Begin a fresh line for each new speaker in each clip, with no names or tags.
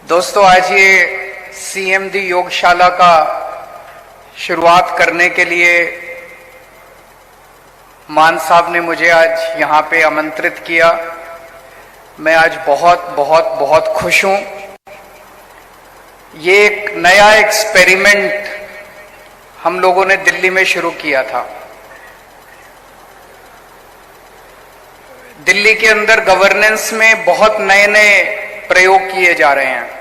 दोस्तों, आज ये सीएमडी योगशाला का शुरुआत करने के लिए मान साहब ने मुझे आज यहाँ पे आमंत्रित किया। मैं आज बहुत बहुत बहुत खुश हूँ। ये एक नया एक्सपेरिमेंट हम लोगों ने दिल्ली में शुरू किया था। दिल्ली के अंदर गवर्नेंस में बहुत नए नए प्रयोग किए जा रहे हैं।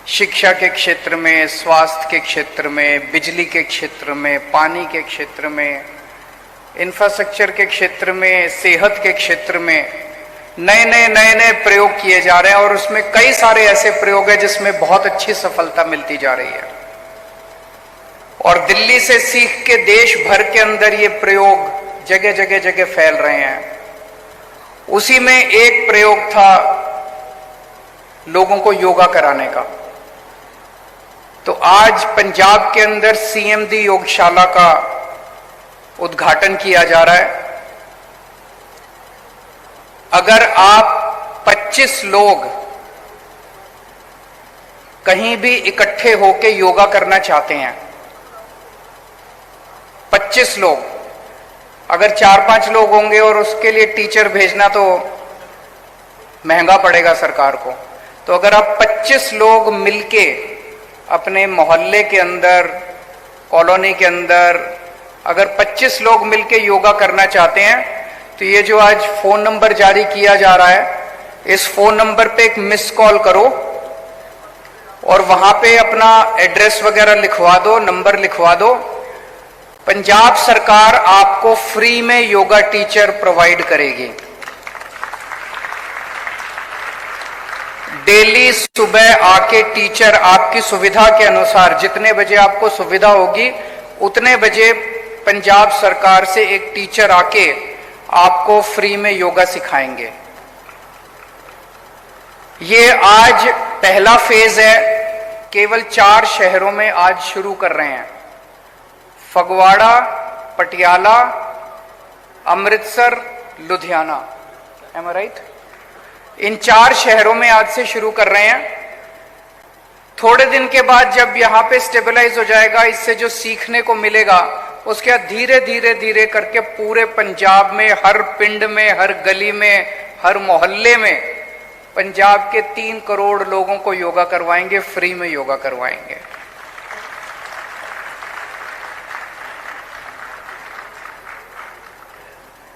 शिक्षा के क्षेत्र में, स्वास्थ्य के क्षेत्र में, बिजली के क्षेत्र में, पानी के क्षेत्र में, इंफ्रास्ट्रक्चर के क्षेत्र में, सेहत के क्षेत्र में नए नए प्रयोग किए जा रहे हैं और उसमें कई सारे ऐसे प्रयोग हैं जिसमें बहुत अच्छी सफलता मिलती जा रही है। और दिल्ली से सीख के देश भर के अंदर ये प्रयोग जगह जगह फैल रहे हैं। उसी में एक प्रयोग था लोगों को योगा कराने का। तो आज पंजाब के अंदर सीएमडी योगशाला का उद्घाटन किया जा रहा है। अगर आप 25 लोग कहीं भी इकट्ठे होकर योगा करना चाहते हैं, 25 लोग, अगर 4-5 लोग होंगे और उसके लिए टीचर भेजना तो महंगा पड़ेगा सरकार को, तो अगर आप 25 लोग मिलके अपने मोहल्ले के अंदर, कॉलोनी के अंदर अगर 25 लोग मिलके योगा करना चाहते हैं, तो ये जो आज फोन नंबर जारी किया जा रहा है, इस फोन नंबर पे एक मिस कॉल करो और वहां पे अपना एड्रेस वगैरह लिखवा दो, नंबर लिखवा दो। पंजाब सरकार आपको फ्री में योगा टीचर प्रोवाइड करेगी। डेली सुबह आके टीचर आपकी सुविधा के अनुसार, जितने बजे आपको सुविधा होगी उतने बजे पंजाब सरकार से एक टीचर आके आपको फ्री में योगा सिखाएंगे। ये आज पहला फेज है। केवल 4 शहरों में आज शुरू कर रहे हैं। फगवाड़ा, पटियाला, अमृतसर, लुधियाना। एम आई राइट? इन 4 शहरों में आज से शुरू कर रहे हैं। थोड़े दिन के बाद जब यहां पे स्टेबलाइज हो जाएगा, इससे जो सीखने को मिलेगा, उसके बाद धीरे करके पूरे पंजाब में, हर पिंड में, हर गली में, हर मोहल्ले में पंजाब के 3 करोड़ लोगों को योगा करवाएंगे, फ्री में योगा करवाएंगे।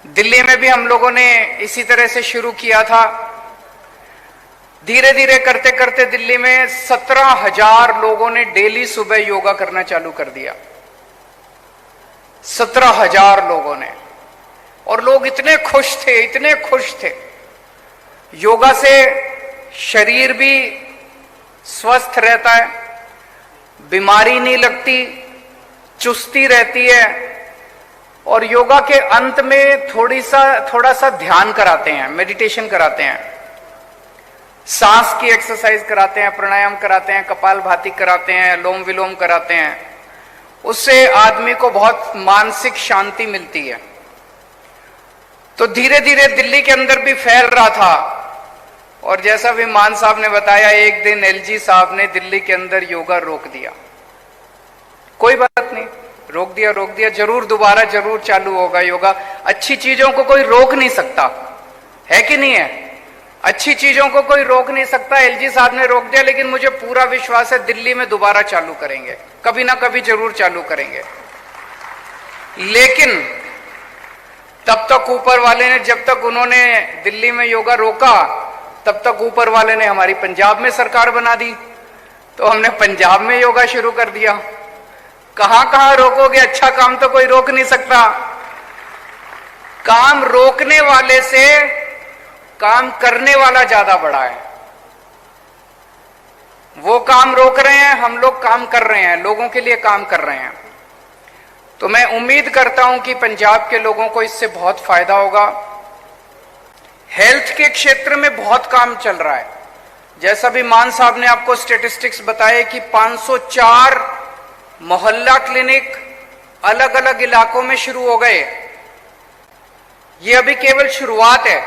दिल्ली में भी हम लोगों ने इसी तरह से शुरू किया था। धीरे करते करते दिल्ली में 17,000 लोगों ने डेली सुबह योगा करना चालू कर दिया। 17,000 लोगों ने। और लोग इतने खुश थे। योगा से शरीर भी स्वस्थ रहता है, बीमारी नहीं लगती, चुस्ती रहती है। और योगा के अंत में थोड़ा सा ध्यान कराते हैं, मेडिटेशन कराते हैं, सांस की एक्सरसाइज कराते हैं, प्राणायाम कराते हैं, कपालभाति कराते हैं, लोम विलोम कराते हैं। उससे आदमी को बहुत मानसिक शांति मिलती है। तो धीरे दिल्ली के अंदर भी फैल रहा था। और जैसा भी मान साहब ने बताया, एक दिन एलजी साहब ने दिल्ली के अंदर योगा रोक दिया। कोई बात नहीं, रोक दिया, जरूर दोबारा जरूर चालू होगा योगा। अच्छी चीजों को कोई रोक नहीं सकता, है कि नहीं है? अच्छी चीजों को कोई रोक नहीं सकता। एलजी साहब ने रोक दिया, लेकिन मुझे पूरा विश्वास है दिल्ली में दोबारा चालू करेंगे, कभी ना कभी जरूर चालू करेंगे। लेकिन तब तक ऊपर वाले ने, जब तक उन्होंने दिल्ली में योगा रोका, तब तक ऊपर वाले ने हमारी पंजाब में सरकार बना दी। तो हमने पंजाब में योगा शुरू कर दिया। कहां रोकोगे? अच्छा काम तो कोई रोक नहीं सकता। काम रोकने वाले से काम करने वाला ज्यादा बड़ा है। वो काम रोक रहे हैं, हम लोग काम कर रहे हैं, लोगों के लिए काम कर रहे हैं। तो मैं उम्मीद करता हूं कि पंजाब के लोगों को इससे बहुत फायदा होगा। हेल्थ के क्षेत्र में बहुत काम चल रहा है। जैसा भी मान साहब ने आपको स्टेटिस्टिक्स बताए कि 504 मोहल्ला क्लिनिक अलग अलग इलाकों में शुरू हो गए। ये अभी केवल शुरुआत है।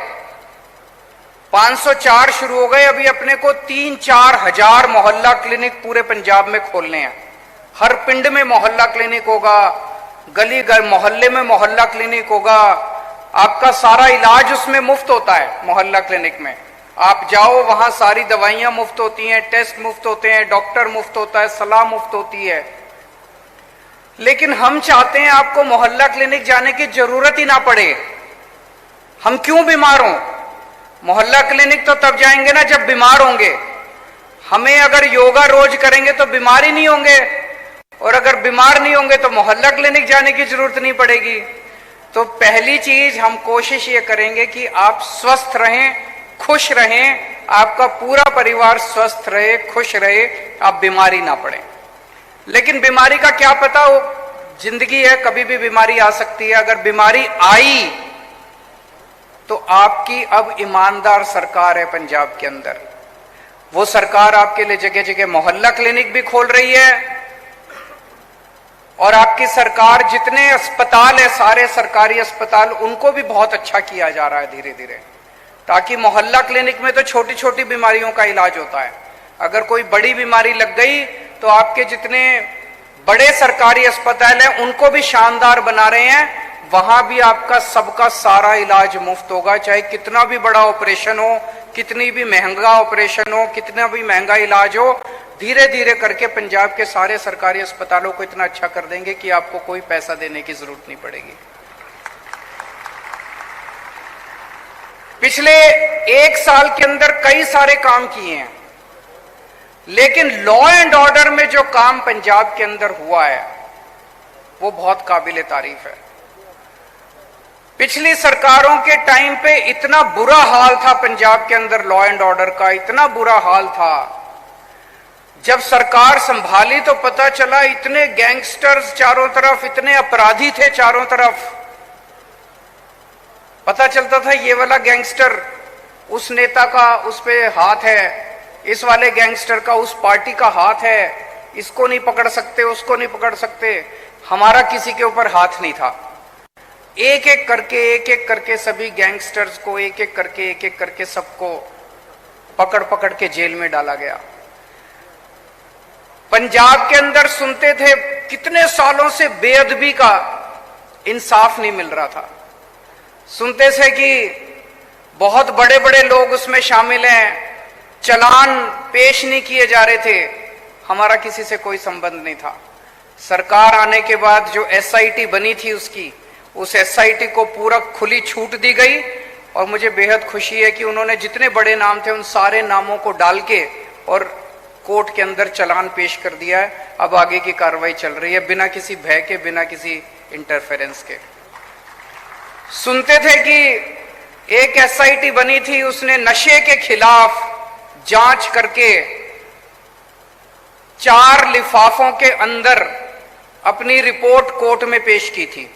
504 शुरू हो गए, अभी अपने को 3-4 हजार मोहल्ला क्लिनिक पूरे पंजाब में खोलने हैं। हर पिंड में मोहल्ला क्लिनिक होगा, गली मोहल्ले में मोहल्ला क्लिनिक होगा। आपका सारा इलाज उसमें मुफ्त होता है। मोहल्ला क्लिनिक में आप जाओ, वहां सारी दवाइयां मुफ्त होती हैं, टेस्ट मुफ्त होते हैं, डॉक्टर मुफ्त होता है, सलाह मुफ्त होती है। लेकिन हम चाहते हैं आपको मोहल्ला क्लिनिक जाने की जरूरत ही ना पड़े। हम क्यों बीमार हों? मोहल्ला क्लिनिक तो तब जाएंगे ना जब बीमार होंगे। हमें अगर योगा रोज करेंगे तो बीमार ही नहीं होंगे, और अगर बीमार नहीं होंगे तो मोहल्ला क्लिनिक जाने की जरूरत नहीं पड़ेगी। तो पहली चीज हम कोशिश ये करेंगे कि आप स्वस्थ रहें, खुश रहें, आपका पूरा परिवार स्वस्थ रहे, खुश रहे, आप बीमारी ना पड़े। लेकिन बीमारी का क्या पता, वो जिंदगी है, कभी भी बीमारी आ सकती है। अगर बीमारी आई तो आपकी अब ईमानदार सरकार है पंजाब के अंदर। वो सरकार आपके लिए जगह जगह मोहल्ला क्लिनिक भी खोल रही है, और आपकी सरकार जितने अस्पताल है, सारे सरकारी अस्पताल, उनको भी बहुत अच्छा किया जा रहा है धीरे धीरे, ताकि मोहल्ला क्लिनिक में तो छोटी छोटी बीमारियों का इलाज होता है। अगर कोई बड़ी बीमारी लग गई तो आपके जितने बड़े सरकारी अस्पताल हैं उनको भी शानदार बना रहे हैं। वहां भी आपका सबका सारा इलाज मुफ्त होगा, चाहे कितना भी बड़ा ऑपरेशन हो, कितनी भी महंगा ऑपरेशन हो, कितना भी महंगा इलाज हो। धीरे धीरे करके पंजाब के सारे सरकारी अस्पतालों को इतना अच्छा कर देंगे कि आपको कोई पैसा देने की जरूरत नहीं पड़ेगी। पिछले 1 साल के अंदर कई सारे काम किए हैं, लेकिन लॉ एंड ऑर्डर में जो काम पंजाब के अंदर हुआ है वो बहुत काबिले तारीफ है। पिछली सरकारों के टाइम पे इतना बुरा हाल था पंजाब के अंदर, लॉ एंड ऑर्डर का इतना बुरा हाल था। जब सरकार संभाली तो पता चला इतने गैंगस्टर्स चारों तरफ, इतने अपराधी थे चारों तरफ। पता चलता था ये वाला गैंगस्टर उस नेता का उस पे हाथ है, इस वाले गैंगस्टर का उस पार्टी का हाथ है, इसको नहीं पकड़ सकते, उसको नहीं पकड़ सकते। हमारा किसी के ऊपर हाथ नहीं था। एक एक करके सभी गैंगस्टर्स को एक एक करके सबको पकड़ पकड़ के जेल में डाला गया। पंजाब के अंदर सुनते थे कितने सालों से बेअदबी का इंसाफ नहीं मिल रहा था। सुनते थे कि बहुत बड़े बड़े लोग उसमें शामिल हैं, चालान पेश नहीं किए जा रहे थे। हमारा किसी से कोई संबंध नहीं था। सरकार आने के बाद जो एसआईटी बनी थी उस एसआईटी को पूरा खुली छूट दी गई, और मुझे बेहद खुशी है कि उन्होंने जितने बड़े नाम थे उन सारे नामों को डाल के और कोर्ट के अंदर चालान पेश कर दिया है। अब आगे की कार्रवाई चल रही है बिना किसी भय के, बिना किसी इंटरफेरेंस के। सुनते थे कि एक एसआईटी बनी थी, उसने नशे के खिलाफ जांच करके 4 लिफाफों के अंदर अपनी रिपोर्ट कोर्ट में पेश की थी।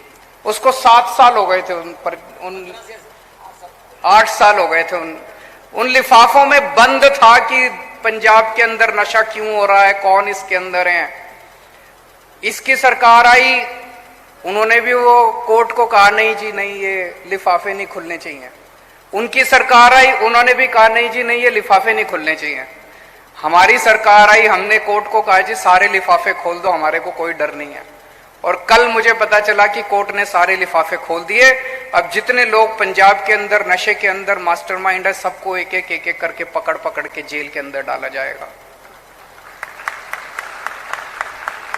उसको 7 साल हो गए थे, उन 8 साल हो गए थे। उन लिफाफों में बंद था कि पंजाब के अंदर नशा क्यों हो रहा है, कौन इसके अंदर है। इसकी सरकार आई, उन्होंने भी वो कोर्ट को कहा नहीं जी नहीं, ये लिफाफे नहीं खुलने चाहिए। उनकी सरकार आई, उन्होंने भी कहा नहीं जी नहीं, ये लिफाफे नहीं खुलने चाहिए। हमारी सरकार आई, हमने कोर्ट को कहा जी सारे लिफाफे खोल दो, हमारे को कोई डर नहीं है। और कल मुझे पता चला कि कोर्ट ने सारे लिफाफे खोल दिए। अब जितने लोग पंजाब के अंदर नशे के अंदर मास्टरमाइंड है, सबको एक एक करके पकड़ पकड़ के जेल के अंदर डाला जाएगा।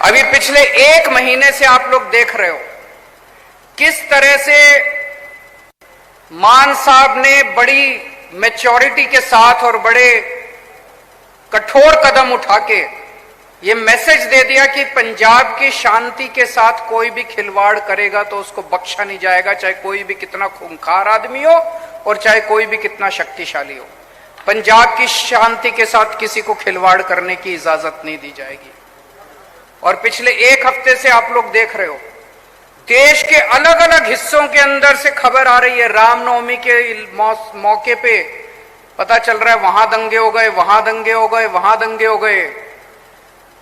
अभी पिछले 1 महीने से आप लोग देख रहे हो किस तरह से मान साहब ने बड़ी मैच्योरिटी के साथ और बड़े कठोर कदम उठा के ये मैसेज दे दिया कि पंजाब की शांति के साथ कोई भी खिलवाड़ करेगा तो उसको बख्शा नहीं जाएगा, चाहे कोई भी कितना खूंखार आदमी हो और चाहे कोई भी कितना शक्तिशाली हो। पंजाब की शांति के साथ किसी को खिलवाड़ करने की इजाजत नहीं दी जाएगी। और पिछले 1 हफ्ते से आप लोग देख रहे हो देश के अलग अलग हिस्सों के अंदर से खबर आ रही है, रामनवमी के मौके पे पता चल रहा है वहां दंगे हो गए, वहां दंगे हो गए, वहां दंगे हो गए।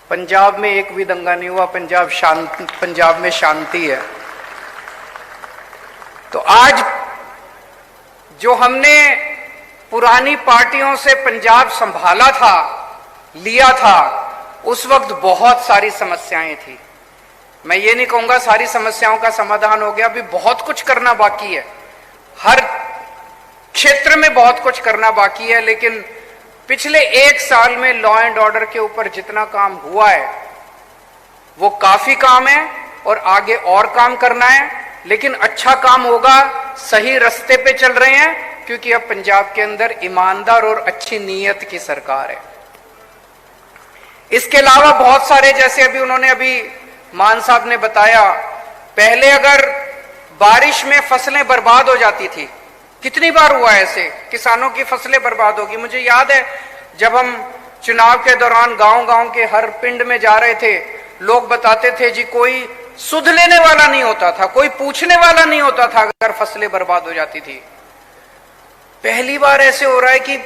पंजाब में एक भी दंगा नहीं हुआ। पंजाब में शांति है। तो आज जो हमने पुरानी पार्टियों से पंजाब संभाला था, लिया था, उस वक्त बहुत सारी समस्याएं थी। मैं ये नहीं कहूंगा सारी समस्याओं का समाधान हो गया, अभी बहुत कुछ करना बाकी है, हर क्षेत्र में बहुत कुछ करना बाकी है। लेकिन पिछले 1 साल में लॉ एंड ऑर्डर के ऊपर जितना काम हुआ है वो काफी काम है और आगे और काम करना है। लेकिन अच्छा काम होगा, सही रास्ते पे चल रहे हैं, क्योंकि अब पंजाब के अंदर ईमानदार और अच्छी नीयत की सरकार है। इसके अलावा बहुत सारे, जैसे अभी मान साहब ने बताया, पहले अगर बारिश में फसलें बर्बाद हो जाती थी, कितनी बार हुआ ऐसे, किसानों की फसलें बर्बाद होगी। मुझे याद है जब हम चुनाव के दौरान गांव-गांव के हर पिंड में जा रहे थे, लोग बताते थे जी कोई सुध लेने वाला नहीं होता था, कोई पूछने वाला नहीं होता था अगर फसलें बर्बाद हो जाती थी। पहली बार ऐसे हो रहा है कि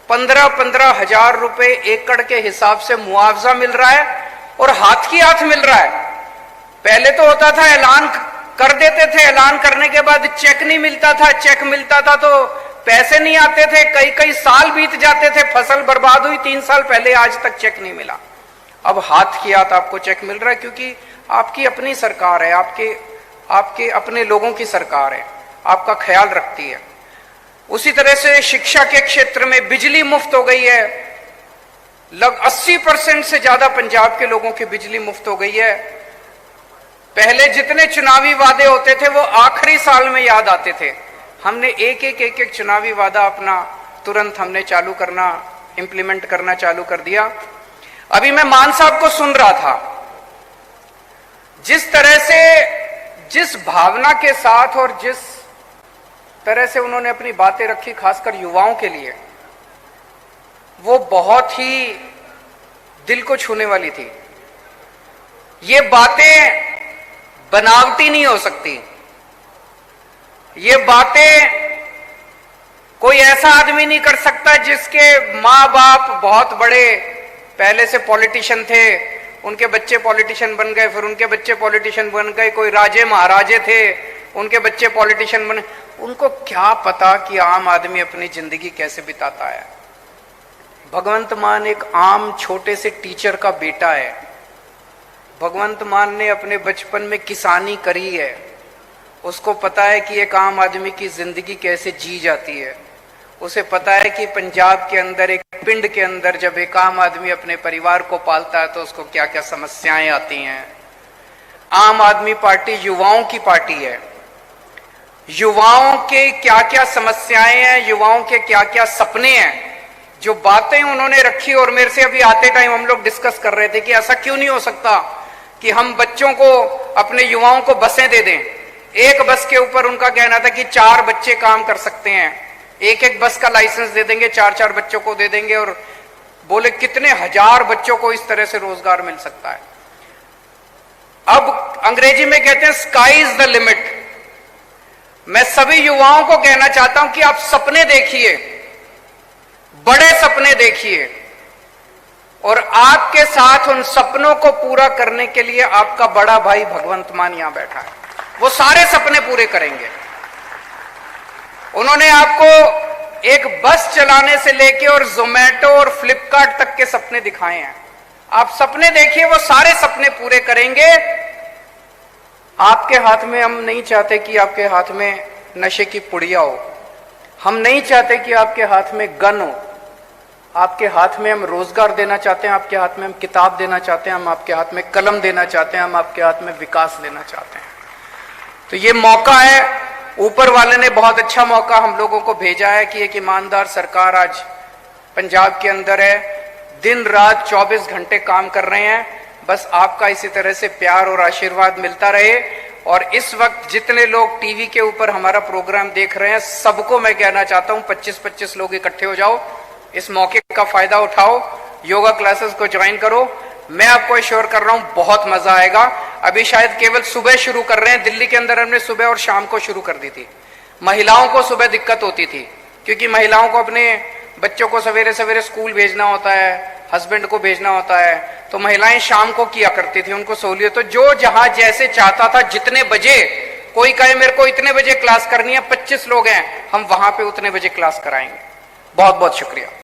15-15 हजार रुपए एकड़ के हिसाब से मुआवजा मिल रहा है और हाथ की हाथ मिल रहा है। पहले तो होता था ऐलान कर देते थे, ऐलान करने के बाद चेक नहीं मिलता था, चेक मिलता था तो पैसे नहीं आते थे, कई कई साल बीत जाते थे, फसल बर्बाद हुई 3 साल पहले, आज तक चेक नहीं मिला। अब हाथ की हाथ आपको चेक मिल रहा है, क्योंकि आपकी अपनी सरकार है, आपके अपने लोगों की सरकार है, आपका ख्याल रखती है। उसी तरह से शिक्षा के क्षेत्र में बिजली मुफ्त हो गई है, लगभग 80% से ज्यादा पंजाब के लोगों की बिजली मुफ्त हो गई है। पहले जितने चुनावी वादे होते थे वो आखिरी साल में याद आते थे, हमने एक चुनावी वादा अपना तुरंत हमने चालू करना, इंप्लीमेंट करना चालू कर दिया। अभी मैं मान साहब को सुन रहा था, जिस तरह से, जिस भावना के साथ और जिस तरह से उन्होंने अपनी बातें रखी, खासकर युवाओं के लिए, वो बहुत ही दिल को छूने वाली थी। ये बातें बनावटी नहीं हो सकती, ये बातें कोई ऐसा आदमी नहीं कर सकता जिसके माँ बाप बहुत बड़े पहले से पॉलिटिशियन थे, उनके बच्चे पॉलिटिशियन बन गए, फिर उनके बच्चे पॉलिटिशियन बन गए, कोई राजे महाराजे थे, उनके बच्चे पॉलिटिशियन बने। उनको क्या पता कि आम आदमी अपनी जिंदगी कैसे बिताता है। भगवंत मान एक आम छोटे से टीचर का बेटा है। भगवंत मान ने अपने बचपन में किसानी करी है, उसको पता है कि एक आम आदमी की जिंदगी कैसे जी जाती है। उसे पता है कि पंजाब के अंदर, एक पिंड के अंदर, जब एक आम आदमी अपने परिवार को पालता है तो उसको क्या क्या समस्याएं आती हैं। आम आदमी पार्टी युवाओं की पार्टी है, युवाओं के क्या क्या समस्याएं हैं, युवाओं के क्या क्या सपने हैं, जो बातें उन्होंने रखी। और मेरे से अभी आते टाइम हम लोग डिस्कस कर रहे थे कि ऐसा क्यों नहीं हो सकता कि हम बच्चों को, अपने युवाओं को बसें दे दें। एक बस के ऊपर उनका कहना था कि 4 बच्चे काम कर सकते हैं, एक बस का लाइसेंस दे देंगे, 4-4 बच्चों को दे देंगे, और बोले कितने हजार बच्चों को इस तरह से रोजगार मिल सकता है। अब अंग्रेजी में कहते हैं स्काई इज द लिमिट। मैं सभी युवाओं को कहना चाहता हूं कि आप सपने देखिए, बड़े सपने देखिए, और आपके साथ उन सपनों को पूरा करने के लिए आपका बड़ा भाई भगवंत मान यहां बैठा है, वो सारे सपने पूरे करेंगे। उन्होंने आपको एक बस चलाने से लेके और जोमेटो और फ्लिपकार्ट तक के सपने दिखाए हैं। आप सपने देखिए, वो सारे सपने पूरे करेंगे। आपके हाथ में, हम नहीं चाहते कि आपके हाथ में नशे की पुड़िया हो, हम नहीं चाहते कि आपके हाथ में गन हो, आपके हाथ में हम रोजगार देना चाहते हैं, आपके हाथ में हम किताब देना चाहते हैं, हम आपके हाथ में कलम देना चाहते हैं, हम आपके हाथ में विकास देना चाहते हैं। तो ये मौका है, ऊपर वाले ने बहुत अच्छा मौका हम लोगों को भेजा है कि एक ईमानदार सरकार आज पंजाब के अंदर है, दिन रात 24 घंटे काम कर रहे हैं। बस आपका इसी तरह से प्यार और आशीर्वाद मिलता रहे। और इस वक्त जितने लोग टीवी के ऊपर हमारा प्रोग्राम देख रहे हैं, सबको मैं कहना चाहता हूं 25-25 लोग इकट्ठे हो जाओ, इस मौके का फायदा उठाओ, योगा क्लासेस को ज्वाइन करो। मैं आपको एश्योर कर रहा हूं बहुत मजा आएगा। अभी शायद केवल सुबह शुरू कर रहे हैं, दिल्ली के अंदर हमने सुबह और शाम को शुरू कर दी थी। महिलाओं को सुबह दिक्कत होती थी, क्योंकि महिलाओं को अपने बच्चों को सवेरे सवेरे स्कूल भेजना होता है, हस्बैंड को भेजना होता है, तो महिलाएं शाम को किया करती थी, उनको सहूलियत। तो जो जहां जैसे चाहता था, जितने बजे, कोई कहे मेरे को इतने बजे क्लास करनी है, 25 लोग हैं, हम वहां पे उतने बजे क्लास कराएंगे। बहुत बहुत शुक्रिया।